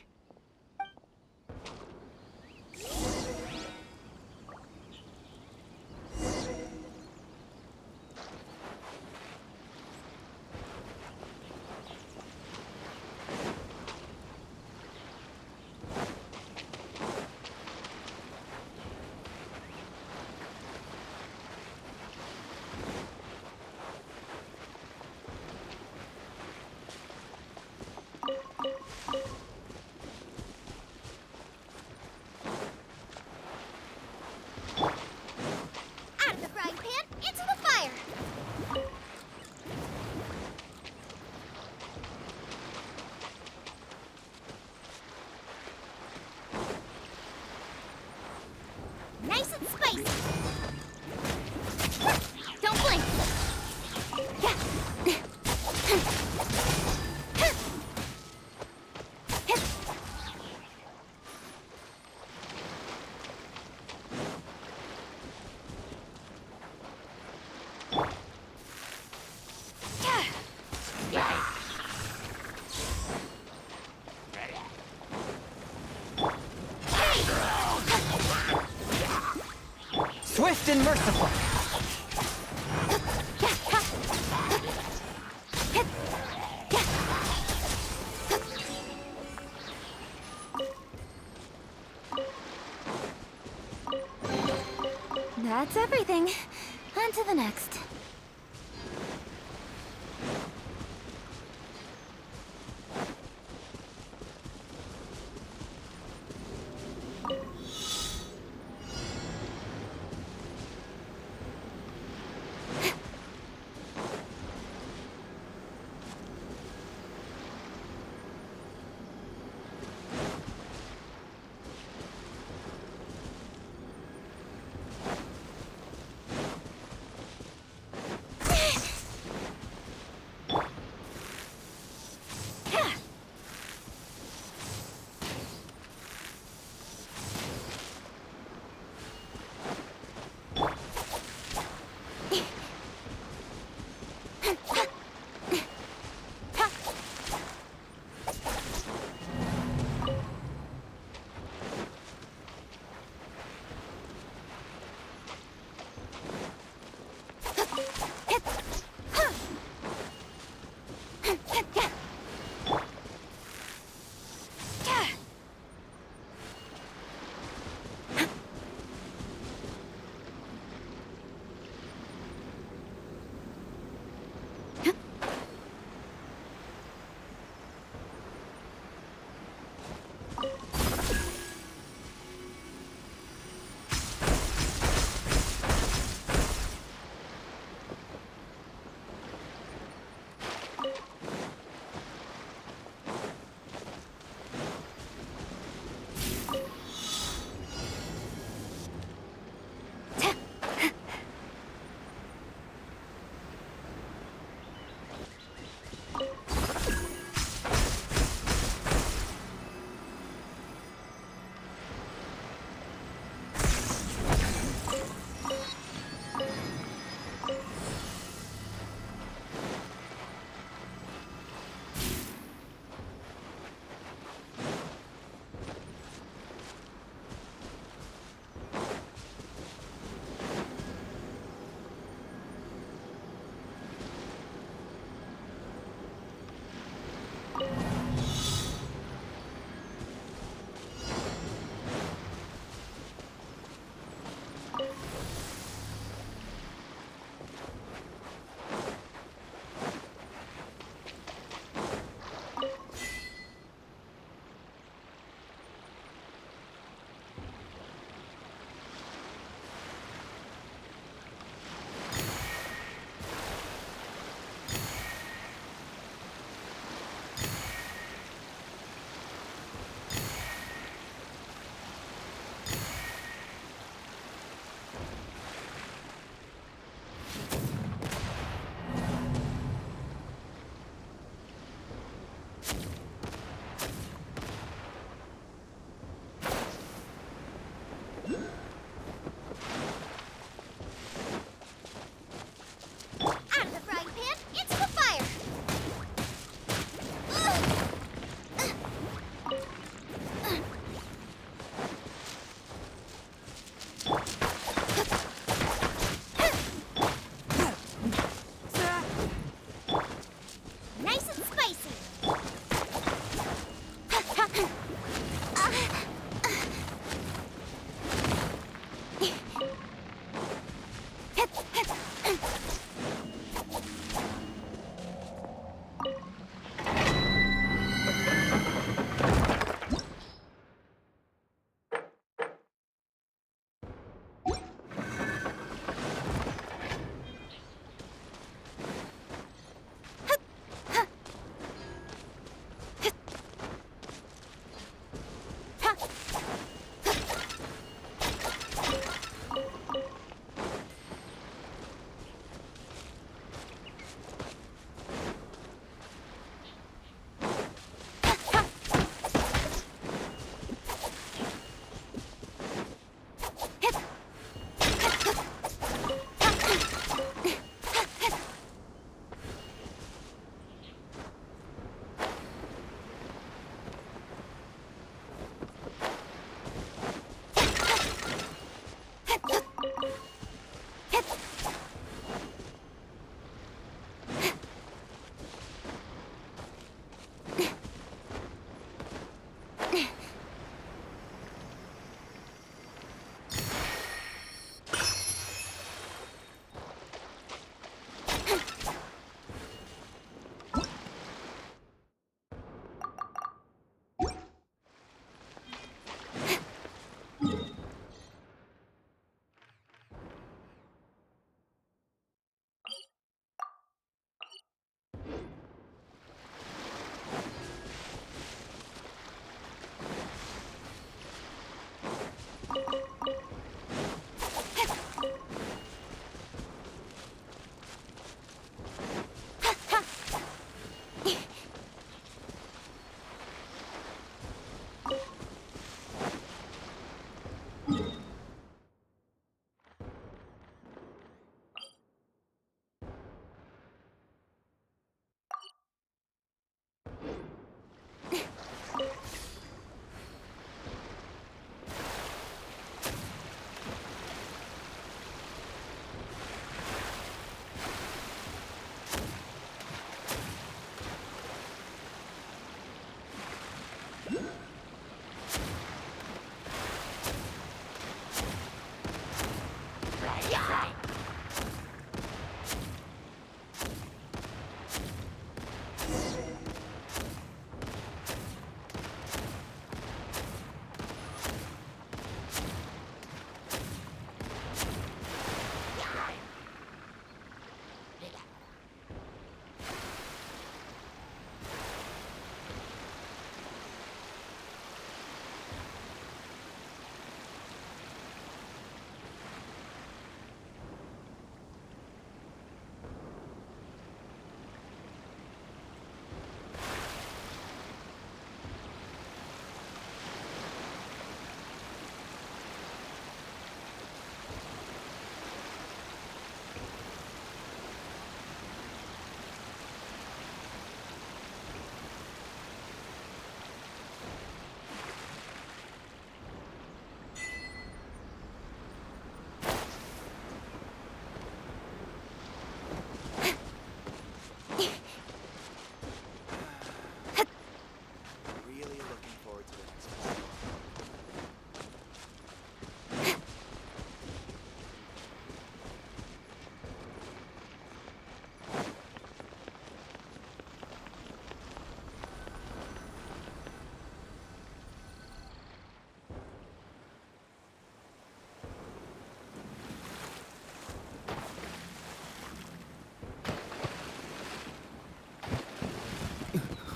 Out of the frying pan, into the fire! Nice and spicy! Don't blink! Swift and merciful. That's everything. On to the next.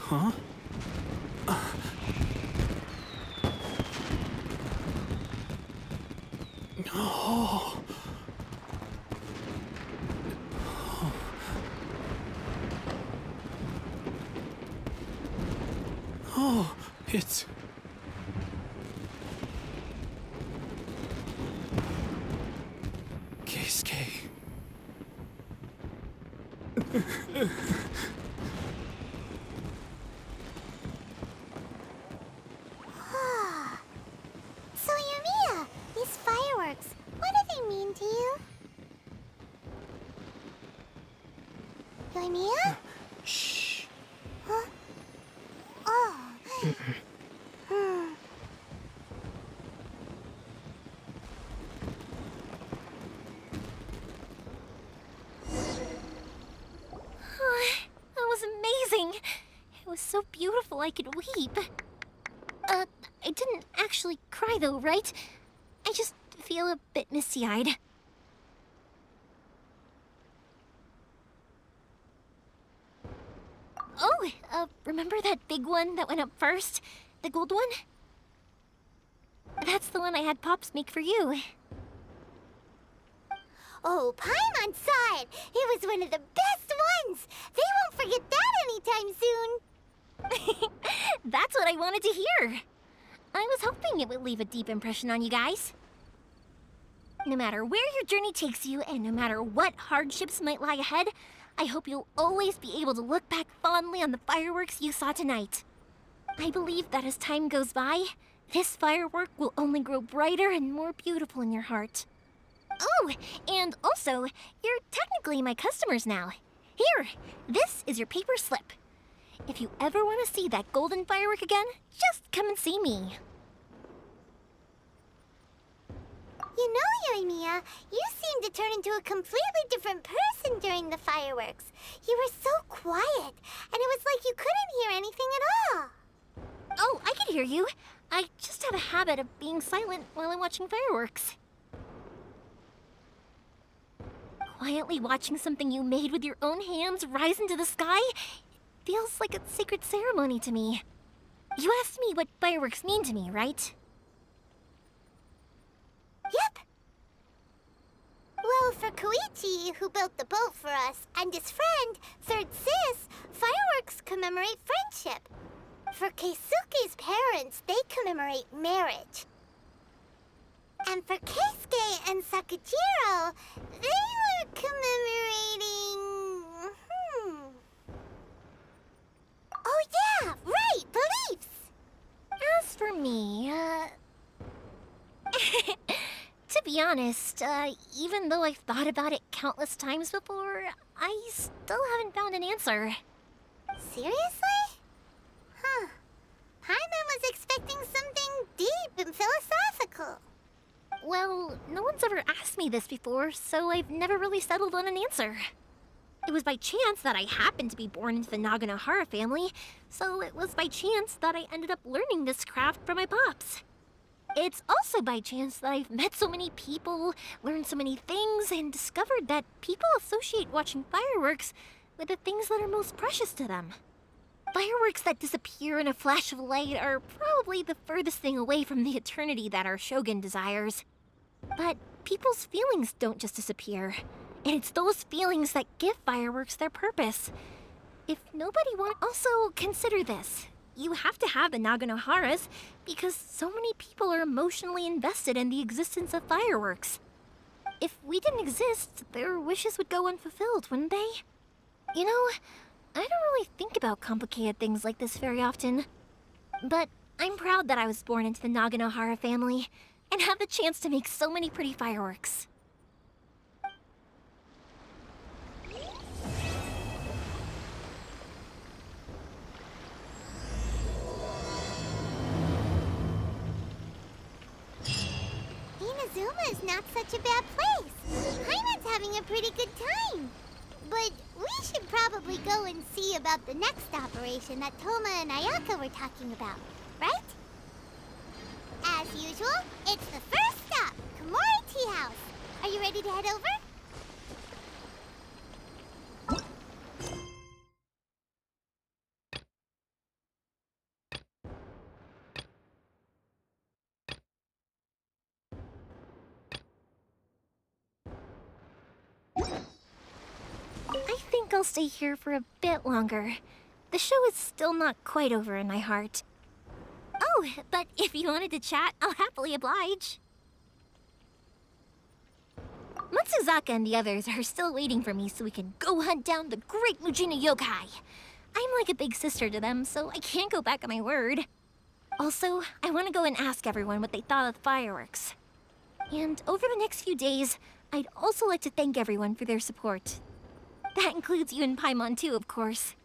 Huh? Oh. Oh, it's... Keisuke. So, Yumiya, these fireworks, what do they mean to you? Yumiya? Shh. Huh? Oh. That was amazing. It was so beautiful I could weep. I didn't actually cry though, right? I just feel a bit misty-eyed. Oh, remember that big one that went up first? The gold one? That's the one I had Pops make for you. Oh, Paimon saw it! It was one of the best ones! They won't forget that anytime soon! That's what I wanted to hear. I was hoping it would leave a deep impression on you guys. No matter where your journey takes you, and no matter what hardships might lie ahead, I hope you'll always be able to look back fondly on the fireworks you saw tonight. I believe that as time goes by, this firework will only grow brighter and more beautiful in your heart. Oh, and also, you're technically my customers now. Here, this is your paper slip. If you ever want to see that golden firework again, just come and see me. You know, Yumiya, you seemed to turn into a completely different person during the fireworks. You were so quiet, and it was like you couldn't hear anything at all. Oh, I can hear you. I just have a habit of being silent while I'm watching fireworks. Quietly watching something you made with your own hands rise into the sky feels like a sacred ceremony to me. You asked me what fireworks mean to me, right? Yep. Well, for Koichi, who built the boat for us, and his friend, Third Sis, fireworks commemorate friendship. For Keisuke's parents, they commemorate marriage. And for Keisuke and Sakujiro, they were commemorating... Oh yeah, right, beliefs! As for me, to be honest, even though I've thought about it countless times before, I still haven't found an answer. Seriously? Huh. Paimon was expecting something deep and philosophical. Well, no one's ever asked me this before, so I've never really settled on an answer. It was by chance that I happened to be born into the Naganohara family, so it was by chance that I ended up learning this craft from my pops. It's also by chance that I've met so many people, learned so many things, and discovered that people associate watching fireworks with the things that are most precious to them. Fireworks that disappear in a flash of light are probably the furthest thing away from the eternity that our shogun desires. But people's feelings don't just disappear, and it's those feelings that give fireworks their purpose. If nobody wants... Also, consider this. You have to have the Naganoharas because so many people are emotionally invested in the existence of fireworks. If we didn't exist, their wishes would go unfulfilled, wouldn't they? You know, I don't really think about complicated things like this very often. But I'm proud that I was born into the Naganohara family and have the chance to make so many pretty fireworks. Inazuma is not such a bad place. Paimon's having a pretty good time. But we should probably go and see about the next operation that Toma and Ayaka were talking about, right? As usual, it's the first stop, Komori Tea House. Are you ready to head over? I'll stay here for a bit longer. The show is still not quite over in my heart. Oh, but if you wanted to chat, I'll happily oblige. Matsuzaka and the others are still waiting for me so we can go hunt down the great Mujina yokai. I'm like a big sister to them, so I can't go back on my word. Also, I want to go and ask everyone what they thought of the fireworks. And over the next few days, I'd also like to thank everyone for their support. That includes you and Paimon too, of course.